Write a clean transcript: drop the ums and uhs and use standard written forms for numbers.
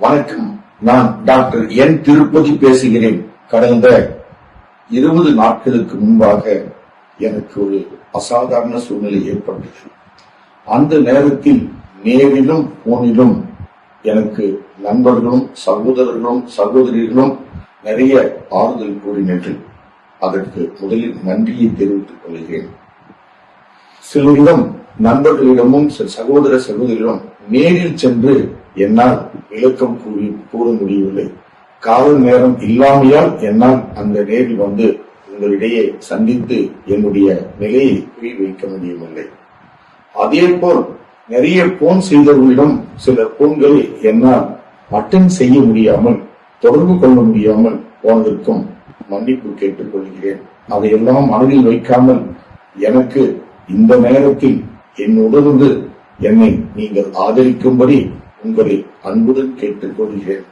வணக்கம். நான் டாக்டர் என் திருப்பதி பேசுகிறேன். கடந்த 20 நாட்களுக்கு முன்பாக எனக்கு ஒரு அசாதாரண சூழ்நிலை ஏற்பட்டது. அந்த நேரத்தில் நேரிலும் போனிலும் எனக்கு நண்பர்களும் சகோதரர்களும் சகோதரிகளும் நிறைய ஆறுதல் கூறினர்கள். அதற்கு முதலில் நன்றியை தெரிவித்துக் கொள்கிறேன். சிலரிடம் நண்பர்களிடமும் சகோதர சகோதரிடம் நேரில் சென்று என்னால் விளக்கம் கூற முடியவில்லை. காவல் நேரம் இல்லாமையால் என்னால் அந்த நேரில் வந்து உங்களிடையே சந்தித்து என்னுடைய நிலையை புரிய வைக்க முடியவில்லை. அதே போல் நிறைய போன் செய்தவர்களிடம் சில போன்களை என்னால் அட்டெண்ட் செய்ய முடியாமல் தொடர்பு கொள்ள முடியாமல் போனதற்கும் மன்னிப்பு கேட்டுக் கொள்கிறேன். அதையெல்லாம் மனதில் வைக்காமல் எனக்கு இந்த நேரத்தில் என்னுடனே என்னை நீங்கள் ஆதரிக்கும்படி உங்களை அன்புடன் கேட்டுக் கொள்கிறேன்.